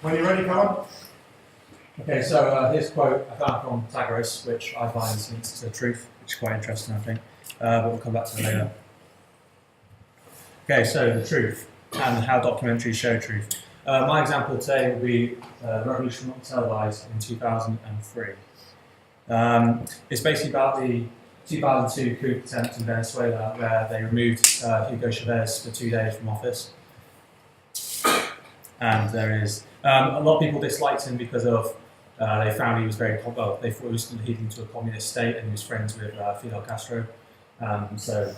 When you're ready, Callum. Okay, so here's a quote I found from Pythagoras, which I find links to truth, which is quite interesting, I think. But we'll come back to it later. Okay, so the truth and how documentaries show truth. My example today will be Revolution Not Televised in 2003. It's basically about the 2002 coup attempt in Venezuela, where they removed Hugo Chavez for 2 days from office. And there is a lot of people disliked him because of they found he was very well. They thought he was leading to a communist state, and he was friends with Fidel Castro. So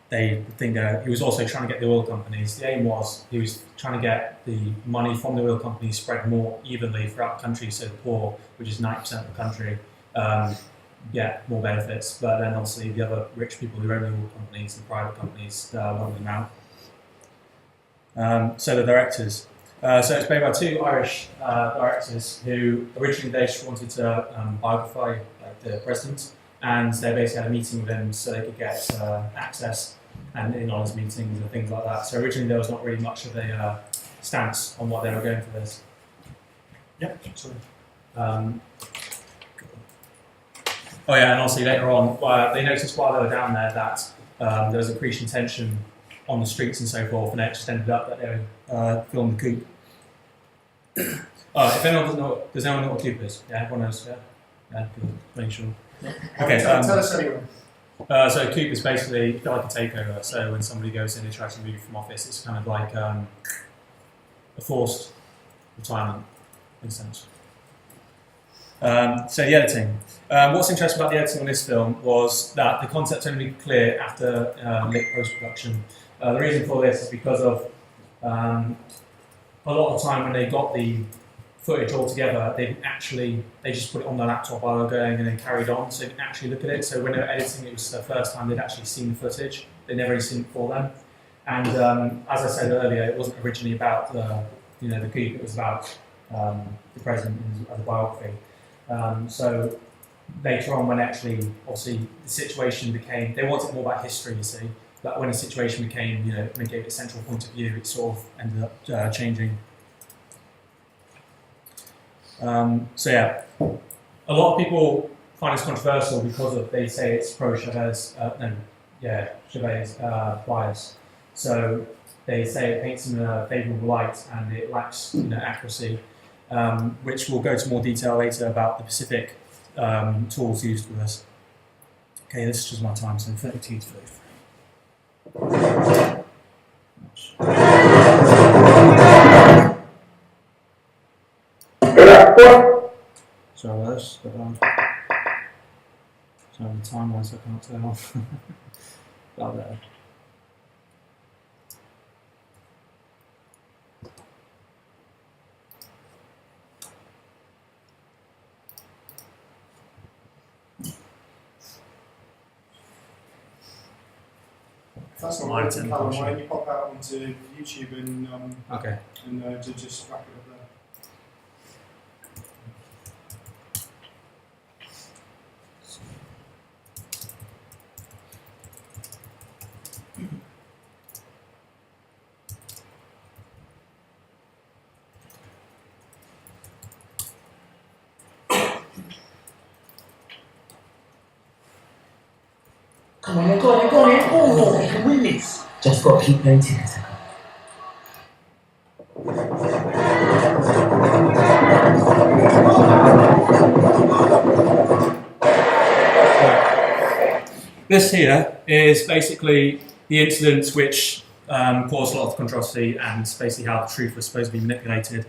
they think he was also trying to get the oil companies. The aim was he was trying to get the money from the oil companies spread more evenly throughout the country, so the poor, which is 90% of the country, get more benefits. But then obviously the other rich people who own the oil companies and private companies wanted them out. So the directors. So it's made by two Irish directors who originally they just wanted to biography the president, and they basically had a meeting with him so they could get access and in on his meetings and things like that. So originally there was not really much of a stance on what they were going for this. Yeah, sorry. Oh yeah, and also later on, they noticed while they were down there that there was increasing tension on the streets and so forth, and it just ended up that they were filming the coup. If anyone doesn't know, does anyone know what coup is? Yeah, everyone knows. Yeah, good. Make sure. Okay. Tell us anyway. So coup is basically like a takeover. So when somebody goes in and tries to move from office, it's kind of like a forced retirement, in a sense. So the editing. What's interesting about the editing on this film was that the concept only became clear after late post-production. The reason for this is because of a lot of time when they got the footage all together, they just put it on their laptop while they were going and then carried on, so they didn't actually look at it. So when they were editing, it was the first time they'd actually seen the footage. They'd never seen it before then. And as I said earlier, it wasn't originally about the coup. It was about the president as a biography. So later on, when actually, obviously, the situation became, they wanted more about history, you see, but when the situation became, they gave it a central point of view, it sort of ended up changing. So yeah, a lot of people find this controversial because they say it's pro-Chavez, Chavez bias. So they say it paints him in a favourable light and it lacks accuracy. Which we'll go into more detail later about the specific tools used for this. Okay, this is just my time, so 32 to 33. Sorry about this, but sorry, the timeline, so I can't turn off. About there. That's not right, Callum. Why don't you pop out onto YouTube and okay. And just wrap it up there. Come on, go on. Oh, you can win this. Just got to keep painting it. This here is basically the incident which caused a lot of controversy and basically how the truth was supposed to be manipulated.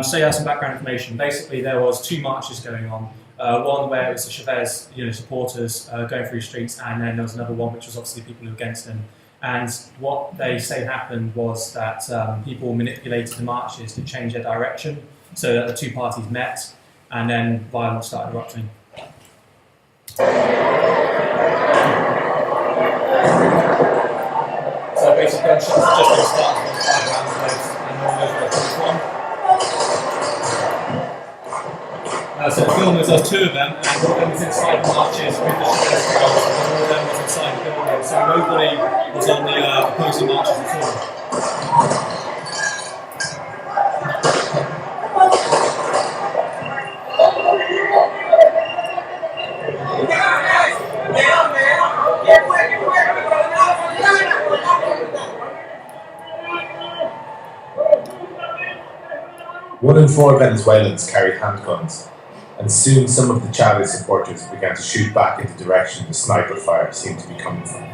So you have some background information. Basically, there was 2 marches going on. One where it was the Chavez, supporters going through the streets, and then there was another one which was obviously people who were against him. And what they say happened was that people manipulated the marches to change their direction, so that the 2 parties met, and then violence started erupting. So basically, gunshots have just been started on 5 around the place, and no one knows where they're coming from. So the film is us 2 of them, and one of them was inside the marches with the Chavez crowd, and one of them was inside the building, so nobody was on the opposing marches at all. 1 in 4 Venezuelans carry handguns, and soon some of the Chavez supporters began to shoot back in the direction the sniper fire seemed to be coming from.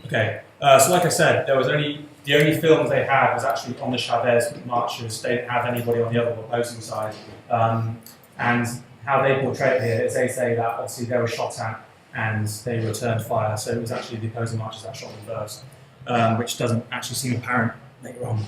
Okay, so like I said, the only film they had was actually on the Chavez marches. They didn't have anybody on the other opposing side. And how they portray it here is they say that obviously they were shot at and they returned fire, so it was actually the opposing marchers that shot them first, which doesn't actually seem apparent later on.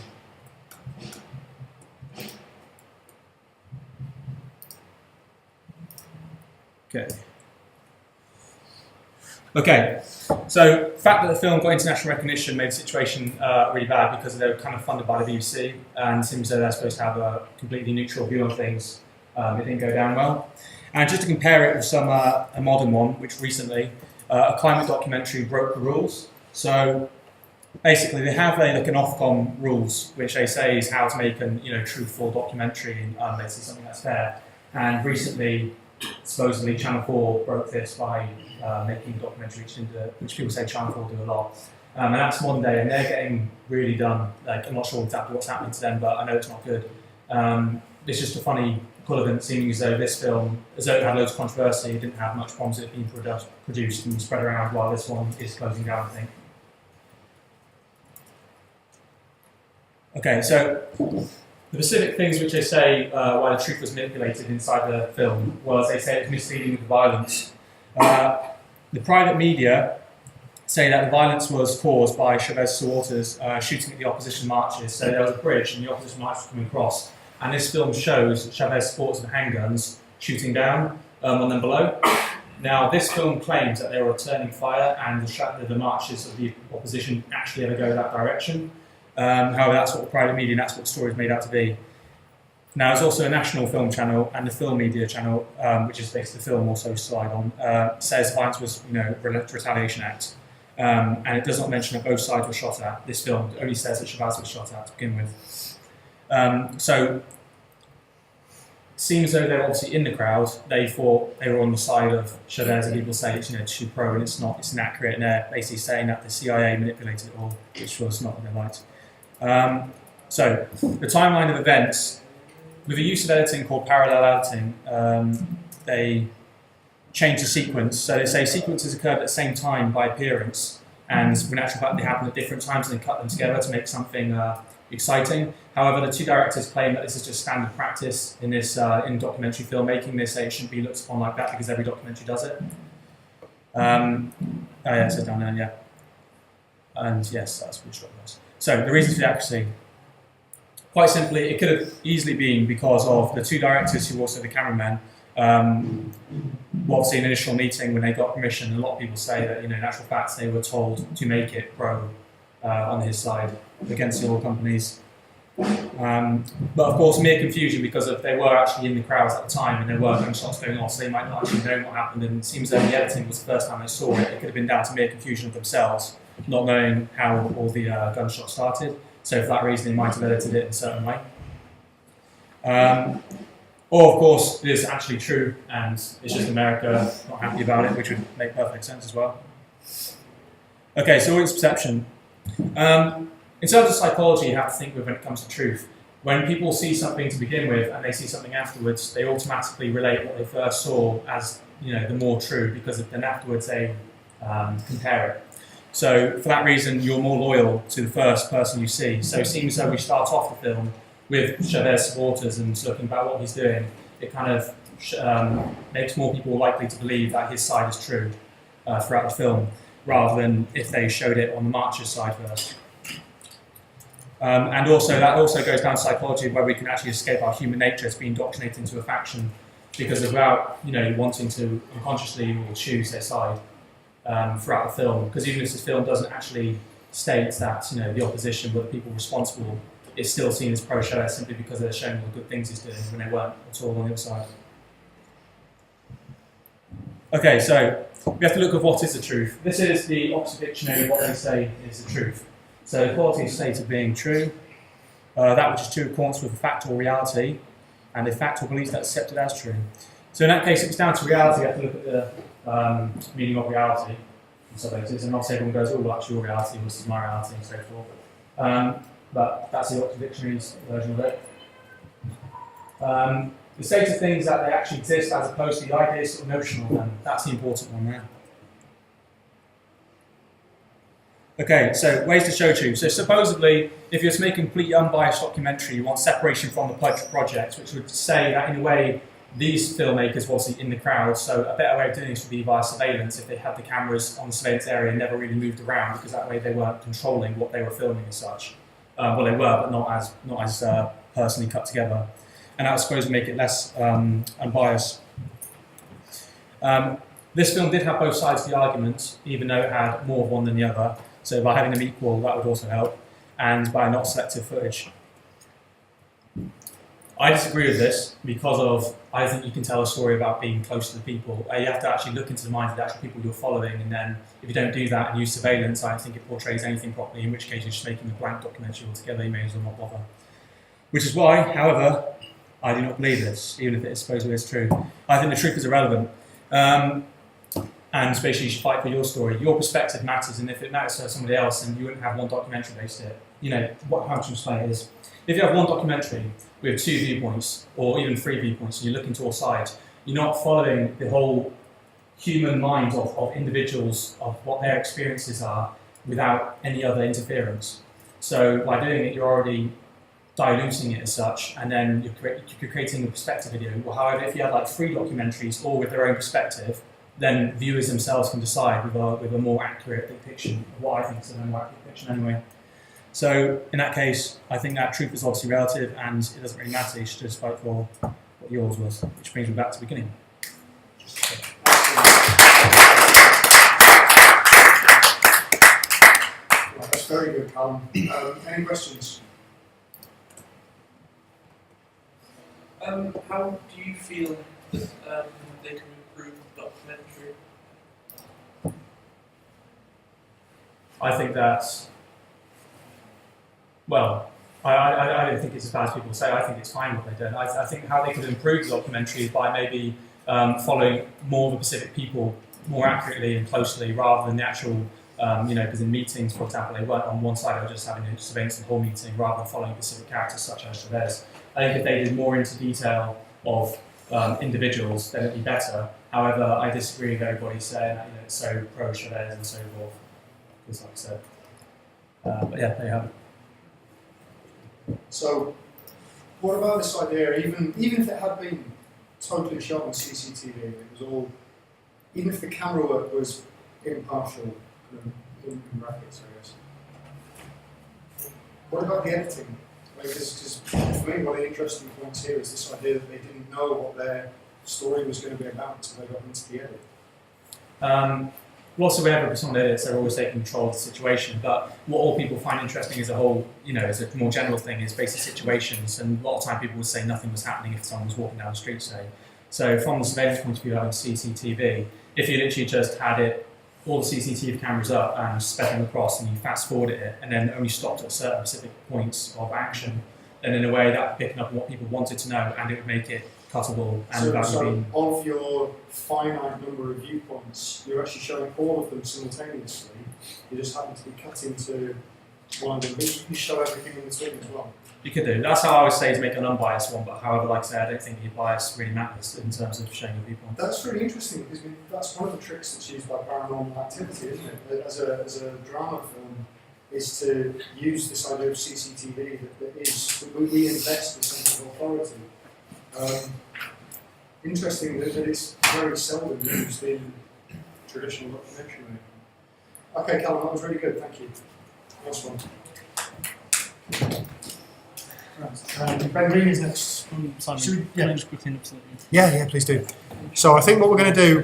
Okay, so the fact that the film got international recognition made the situation really bad because they were kind of funded by the BBC, and it seems that they're supposed to have a completely neutral view on things. It didn't go down well. And just to compare it with a modern one, which recently, a climate documentary broke the rules. So basically they have like an Ofcom rules, which they say is how to make a truthful documentary and basically something that's fair. And recently, supposedly Channel 4 broke this by making a documentary which people say Channel 4 do a lot. And that's modern day, and they're getting really done. Like, I'm not sure exactly what's happening to them, but I know it's not good. It's just a funny equivalent, seeming as though this film, as though it had loads of controversy, didn't have much problems with it being produced and spread around, while this one is closing down, I think. Okay, so the specific things which they say why the truth was manipulated inside the film was they say it was misleading with the violence. The private media say that the violence was caused by Chavez supporters shooting at the opposition marches. So there was a bridge and the opposition marchers coming across. And this film shows Chavez supporters with handguns shooting down on them below. Now, this film claims that they were returning fire and the marches of the opposition actually ever go that direction. However, that's what the private media and that's what the story is made out to be. Now, there's also a national film channel and the film media channel, which is basically the film also slide on, says violence was, retaliation act. And it does not mention that both sides were shot at. This film only says that Chavez was shot at to begin with. So, it seems though they're obviously in the crowd. They thought they were on the side of Chavez, and people say it's too pro and it's not, it's inaccurate, and they're basically saying that the CIA manipulated it all, which was not what they liked. So, the timeline of events, with the use of editing called parallel editing, they change the sequence. So they say sequences occurred at the same time by appearance, and in actual fact they happen at different times and they cut them together to make something exciting. However, the two directors claim that this is just standard practice in in documentary filmmaking. They say it shouldn't be looked upon like that because every documentary does it. Oh yeah, it says down there, yeah. And yes, that's what it was. So the reason for the accuracy, quite simply, it could have easily been because of the two directors who were also the cameramen. Obviously, in an initial meeting when they got permission, a lot of people say that in actual fact they were told to make it pro on his side against the oil companies. But of course, mere confusion because they were actually in the crowds at the time and there were gunshots going on, so they might not actually know what happened. And it seems that the editing was the first time they saw it. It could have been down to mere confusion of themselves, not knowing how all the gunshots started. So for that reason, they might have edited it in a certain way. Or, of course, it is actually true, and it's just America not happy about it, which would make perfect sense as well. Okay, so audience perception. In terms of psychology, you have to think with when it comes to truth. When people see something to begin with and they see something afterwards, they automatically relate what they first saw as the more true, because then afterwards they compare it. So for that reason, you're more loyal to the first person you see. So it seems as though we start off the film with Chavez supporters and looking about what he's doing. It kind of makes more people likely to believe that his side is true throughout the film, rather than if they showed it on the marchers' side first. And also, that also goes down to psychology, where we can actually escape our human nature as being indoctrinated into a faction, because without wanting to unconsciously will choose their side throughout the film. Because even if this film doesn't actually state that the opposition were the people responsible, it's still seen as pro-Chavez simply because they're showing all the good things he's doing when they weren't at all on the other side. Okay, so we have to look at what is the truth. This is the Oxford Dictionary of what they say is the truth. So the quality of state of being true, that which is true in accordance with a fact or reality, and a fact or belief that's accepted as true. So in that case, if it's down to reality, you have to look at the meaning of reality. And so and not say everyone goes, oh, well, that's your reality, this is my reality, and so forth. but that's the Oxford Dictionary's version of it. The state of things that they actually exist as opposed to the ideas or notional, and that's the important one there. Okay, so ways to show truth. So supposedly, if you're to make a completely unbiased documentary, you want separation from the project, which would say that in a way, these filmmakers were obviously in the crowd, so a better way of doing this would be via surveillance, if they had the cameras on the surveillance area and never really moved around, because that way they weren't controlling what they were filming as such. Well, they were, but not as personally cut together. And that, I suppose, would make it less unbiased. This film did have both sides of the argument, even though it had more of one than the other. So by having them equal, that would also help, and by not selective footage. I disagree with this because I think you can tell a story about being close to the people. You have to actually look into the minds of the actual people you're following, and then if you don't do that and use surveillance, I don't think it portrays anything properly, in which case you're just making a blank documentary altogether. You may as well not bother. Which is why, however, I do not believe this, even if it is supposedly is true. I think the truth is irrelevant. And basically you should fight for your story. Your perspective matters, and if it matters to somebody else, then you wouldn't have one documentary based it. You know, how to explain it is, if you have one documentary with 2 viewpoints, or even 3 viewpoints, and you're looking to all sides, you're not following the whole human mind of individuals, of what their experiences are, without any other interference. So by doing it, you're already diluting it as such, and then you're creating a perspective video. Well, however, if you have like 3 documentaries, all with their own perspective, then viewers themselves can decide with a more accurate depiction of what I think is a more accurate depiction anyway. So in that case, I think that truth is obviously relative, and it doesn't really matter. You should just fight for what yours was, which brings me back to the beginning. Right, that's very good, Callum. Any questions? How do you feel that they can improve the documentary? I think that's, well, I don't think it's as bad as people say. I think it's fine what they've done. I think how they could improve the documentary is by maybe following more of the Pacific people more accurately and closely, rather than the actual, because in meetings, for example, they weren't on one side, they were just having a surveillance the whole meeting, rather than following Pacific characters such as Chavez. I think if they did more into detail of individuals, then it'd be better. However, I disagree with everybody saying that it's so pro-Chavez and so forth, because like I said. But yeah, there you have it. So, what about this idea, even if it had been totally shot on CCTV, it was all, even if the camera work was impartial, in brackets, I guess. What about the editing? Because for me, one of the interesting points here is this idea that they didn't know what their story was going to be about until they got into the edit. Also, whenever someone edits, they're always taking control of the situation. But what all people find interesting as a whole, as a more general thing, is basic situations. And a lot of time people would say nothing was happening if someone was walking down the street, say. So from the surveillance point of view, having CCTV, if you literally just had all the CCTV cameras up and sped them across, and you fast forwarded it, and then only stopped at certain specific points of action, then in a way that would be picking up what people wanted to know, and it would make it cuttable. And so of your finite number of viewpoints, you're actually showing all of them simultaneously. You just happen to be cut into one of them, but you show everything in between as well. You could do. That's how I would say to make an unbiased one, but however, like I say, I don't think your bias really matters in terms of showing the people. That's really interesting, because that's one of the tricks that's used by Paranormal Activity, isn't it? As a drama film, is to use this idea of CCTV that we invest the sense of authority. Interesting that it's very seldom used in traditional documentary making. Okay, Callum, that was really good, thank you. Nice one. Ben Green is next. Simon, Should we, can I just quickly interrupt you? Yeah, please do. So I think what we're going to do